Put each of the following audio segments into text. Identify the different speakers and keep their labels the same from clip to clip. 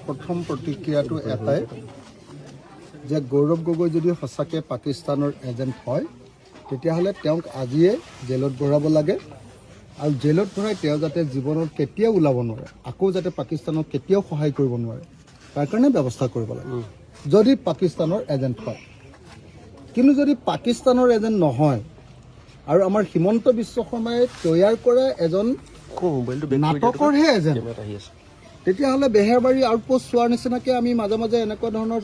Speaker 1: প্ৰথম প্ৰতিক্ৰিয়াটো এটাই যে গৌৰৱ গগৈ যদি সঁচাকৈ পাকিস্তানৰ এজেণ্ট হয় তেতিয়াহ'লে তেওঁক আজিয়ে জেলত ভৰাব লাগে আৰু জেলত ভৰাই তেওঁ যাতে জীৱনত কেতিয়াও ওলাব নোৱাৰে, আকৌ যাতে পাকিস্তানক কেতিয়াও সহায় কৰিব নোৱাৰে তাৰ কাৰণে ব্যৱস্থা কৰিব লাগে যদি পাকিস্তানৰ এজেণ্ট হয়। কিন্তু যদি পাকিস্তানৰ এজেণ্ট নহয় আৰু আমাৰ হিমন্ত বিশ্ব শৰ্মাই তৈয়াৰ কৰা এজন নাটকৰহে এজেণ্ট, তেতিয়াহ'লে বেহেৰবাৰী আউটপোষ্ট চোৱাৰ নিচিনাকৈ আমি মাজে মাজে এনেকুৱা ধৰণৰ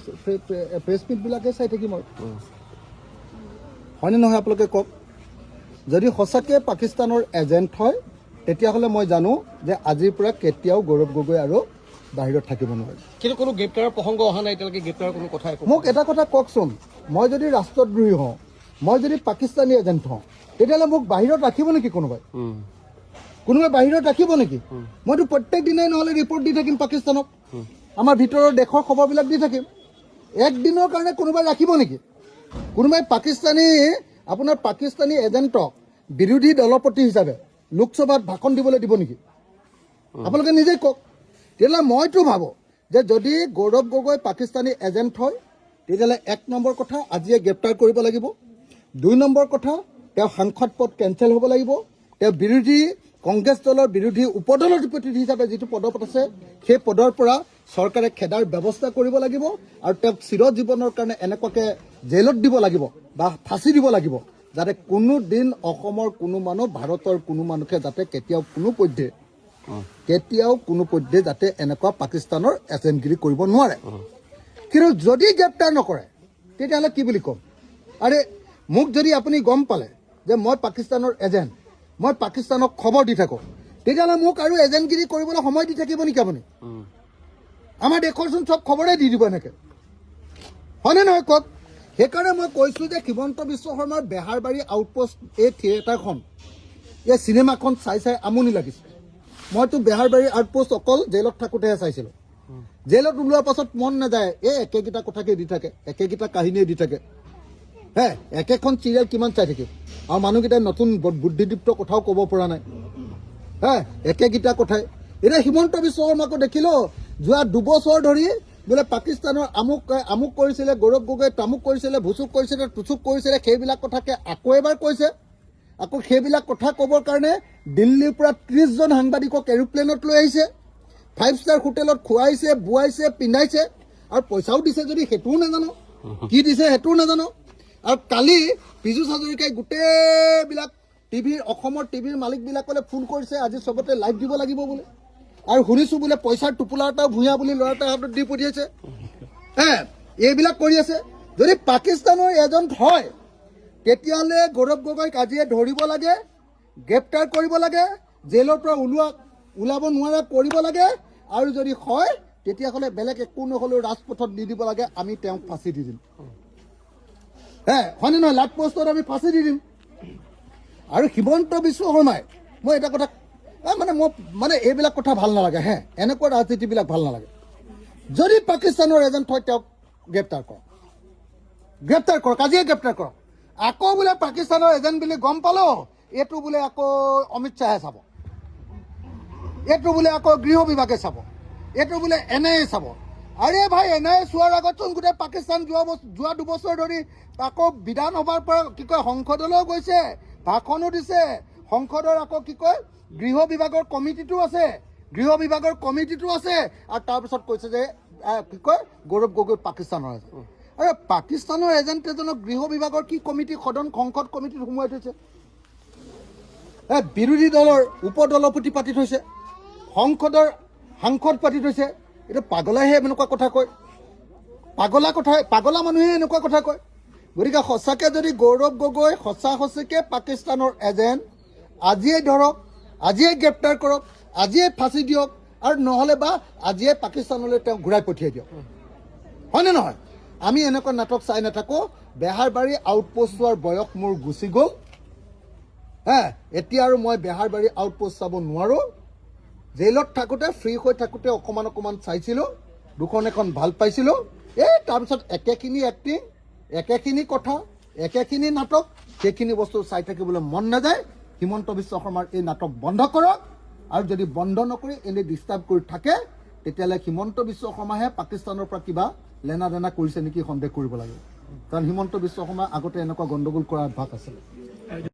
Speaker 1: প্ৰেছ মিটবিলাকে চাই থাকিম আৰু হয়নে নহয় আপোনালোকে কওক। যদি সঁচাকৈ পাকিস্তানৰ এজেণ্ট হয় তেতিয়াহ'লে মই জানো যে আজিৰ পৰা কেতিয়াও গৌৰৱ গগৈ আৰু বাহিৰত থাকিব নোৱাৰে।
Speaker 2: কিন্তু কোনো গ্ৰেপ্তাৰৰ প্ৰসংগ অহা নাই এতিয়ালৈকে, গ্ৰেপ্তাৰৰ কোনো কথা
Speaker 1: মোক এটা কথা কওকচোন, মই যদি ৰাষ্ট্ৰদ্ৰোহী হওঁ, মই যদি পাকিস্তানী এজেণ্ট হওঁ, তেতিয়াহ'লে মোক বাহিৰত ৰাখিব নেকি কোনোবাই? কোনোবাই বাহিৰত ৰাখিব নেকি? মইতো প্ৰত্যেক দিনাই নহ'লে ৰিপৰ্ট দি থাকিম পাকিস্তানক, আমাৰ ভিতৰৰ দেশৰ খবৰবিলাক দি থাকিম। একদিনৰ কাৰণে কোনোবাই ৰাখিব নেকি? কোনোবাই আপোনাৰ পাকিস্তানী এজেণ্টক বিৰোধী দলপতি হিচাপে লোকসভাত ভাষণ দিবলৈ দিব নেকি? আপোনালোকে নিজেই কওক। তেতিয়াহ'লে মইতো ভাবোঁ যে যদি গৌৰৱ গগৈ পাকিস্তানী এজেণ্ট হয় তেতিয়াহ'লে 1 নম্বৰ কথা আজিয়ে গ্ৰেপ্তাৰ কৰিব লাগিব, 2 নম্বৰ কথা তেওঁ সাংসদ পদ কেঞ্চেল হ'ব লাগিব, তেওঁ কংগ্ৰেছ দলৰ বিৰোধী উপদলপতি হিচাপে যিটো পদত আছে সেই পদৰ পৰা চৰকাৰে খেদাৰ ব্যৱস্থা কৰিব লাগিব আৰু তেওঁক চিৰজীৱনৰ কাৰণে এনেকুৱাকৈ জেলত দিব লাগিব বা ফাঁচি দিব লাগিব যাতে কোনো দিন অসমৰ কোনো মানুহ, ভাৰতৰ কোনো মানুহে যাতে কেতিয়াও কোনো পধ্যে যাতে এনেকুৱা পাকিস্তানৰ এজেণ্টগিৰি কৰিব নোৱাৰে। কিন্তু যদি গ্ৰেপ্তাৰ নকৰে তেতিয়াহ'লে কি বুলি ক'ম? আৰে মোক যদি আপুনি গম পালে যে মই পাকিস্তানৰ এজেণ্ট, মই পাকিস্তানক খবৰ দি থাকোঁ, তেতিয়াহ'লে মোক আৰু এজেণ্টগিৰি কৰিবলৈ সময় দি থাকিব নেকি আপুনি? আমাৰ দেশৰচোন চব খবৰে দি দিব এনেকৈ, হয়নে নহয় কওক? সেইকাৰণে মই কৈছোঁ যে হিমন্ত বিশ্ব শৰ্মাৰ বেহাৰবাৰী আউটপোষ্ট এই থিয়েটাৰখন, এই চিনেমাখন চাই আমনি লাগিছে। মইতো বেহাৰবাৰী আউটপোষ্ট অকল জেলত থাকোঁতেহে চাইছিলোঁ। জেলত ওলোৱাৰ পাছত মন নাযায়, একেকেইটা কথাকে দি থাকে, একেকেইটা কাহিনীয়ে দি থাকে। একেখন চিৰিয়েল কিমান চাই থাকিম আৰু মানুহকেইটাই নতুন বুদ্ধিদীপ্ত কথাও ক'ব পৰা নাই। একেকেইটা কথাই। এতিয়া হিমন্ত বিশ্ব শৰ্মাকো দেখিলোঁ যোৱা 2 বছৰ ধৰি বোলে পাকিস্তানৰ আমুক কৰিছিলে, গৌৰৱ গগৈ তামুক কৰিছিলে, ভুচুক কৰিছিলে, টুচুক কৰিছিলে, সেইবিলাক কথাকে আকৌ এবাৰ কৈছে। আকৌ সেইবিলাক কথা ক'বৰ কাৰণে দিল্লীৰ পৰা 30জন সাংবাদিকক এৰোপ্লেনত লৈ আহিছে, 5 ষ্টাৰ হোটেলত খুৱাইছে, বোৱাইছে, পিন্ধাইছে আৰু পইচাও দিছে যদি সেইটোও নাজানো, কি দিছে সেইটোও নাজানো। আৰু কালি পীযুষ হাজৰিকাই গোটেইবিলাক অসমৰ টিভিৰ মালিকবিলাকলৈ ফোন কৰিছে, আজি চবতে লাইভ দিব লাগিব বোলে। আৰু শুনিছোঁ বোলে পইচাৰ টোপোলা এটাও ভূঞা বুলি ল'ৰা এটাৰ হাতত দি পঠিয়াইছে। এইবিলাক কৰি আছে। যদি পাকিস্তানৰ এজেণ্ট হয় তেতিয়াহ'লে গৌৰৱ গগৈক আজিয়ে ধৰিব লাগে, গ্ৰেপ্তাৰ কৰিব লাগে, জেলৰ পৰা ওলাব নোৱাৰা কৰিব লাগে, আৰু যদি হয় তেতিয়াহ'লে বেলেগ একো নহ'লেও ৰাজপথত দি দিব লাগে, আমি তেওঁক ফাঁচি দি দিম। হয়নে নহয়? লাট পোষ্টত আমি ফাঁচি দি দিম। আৰু হিমন্ত বিশ্ব শৰ্মাই, মই এটা কথা মানে এইবিলাক কথা ভাল নালাগে, এনেকুৱা ৰাজনীতিবিলাক ভাল নালাগে। যদি পাকিস্তানৰ এজেণ্ট হয় তেওঁক গ্ৰেপ্তাৰ কৰক, আজিয়ে গ্ৰেপ্তাৰ কৰক। আকৌ বোলে পাকিস্তানৰ এজেণ্ট বুলি গম পালোঁ, এইটো বোলে আকৌ অমিত শ্বাহে চাব, এইটো বোলে আকৌ গৃহ বিভাগে চাব, এইটো বোলে NIA চাব। আৰে ভাই, NIA চোৱাৰ আগতচোন গোটেই পাকিস্তান যোৱা 2 বছৰ ধৰি আকৌ বিধানসভাৰ পৰা সংসদলৈও গৈছে, ভাষণো দিছে। সংসদৰ আকৌ গৃহ বিভাগৰ কমিটিটো আছে, আৰু তাৰপিছত কৈছে যে গৌৰৱ গগৈ পাকিস্তানৰ এজেণ্ট। আৰে পাকিস্তানৰ এজেণ্ট এজনক গৃহ বিভাগৰ কি কমিটি, সংসদ কমিটিত সোমোৱাই থৈছে। বিৰোধী দলৰ উপদলপতি পাতি থৈছে, সংসদৰ সাংসদ পাতি থৈছে। এইটো পাগলাইহে এনেকুৱা কথা কয়, পাগলা মানুহে এনেকুৱা কথা কয়। গতিকে সঁচাকৈ যদি গৌৰৱ গগৈ সঁচাকৈ পাকিস্তানৰ এজেণ্ট, আজিয়ে ধৰক, আজিয়ে গ্ৰেপ্তাৰ কৰক, আজিয়ে ফাঁচি দিয়ক, আৰু নহ'লে বা আজিয়ে পাকিস্তানলৈ তেওঁক ঘূৰাই পঠিয়াই দিয়ক, হয়নে নহয়? আমি এনেকুৱা নাটক চাই নাথাকোঁ। বেহাৰবাৰী আউটপোষ্ট চোৱাৰ বয়স মোৰ গুচি গ'ল। এতিয়া আৰু মই বেহাৰবাৰী আউটপোষ্ট চাব নোৱাৰোঁ। জেলত থাকোঁতে, ফ্ৰী হৈ থাকোঁতে অকণমান চাইছিলোঁ, 2খন ভাল পাইছিলোঁ। তাৰপিছত একেখিনি এক্টিং, একেখিনি কথা, একেখিনি নাটক, সেইখিনি বস্তু চাই থাকিবলৈ মন নাযায়। হিমন্ত বিশ্ব শৰ্মাৰ এই নাটক বন্ধ কৰক, আৰু যদি বন্ধ নকৰি এনেই ডিষ্টাৰ্ব কৰি থাকে তেতিয়াহ'লে হিমন্ত বিশ্ব শৰ্মাহে পাকিস্তানৰ পৰা কিবা লেনা দেনা কৰিছে নেকি সন্দেহ কৰিব লাগে কাৰণ হিমন্ত বিশ্ব শৰ্মা আগতে এনেকুৱা গণ্ডগোল কৰাৰ অভ্যাস আছিলে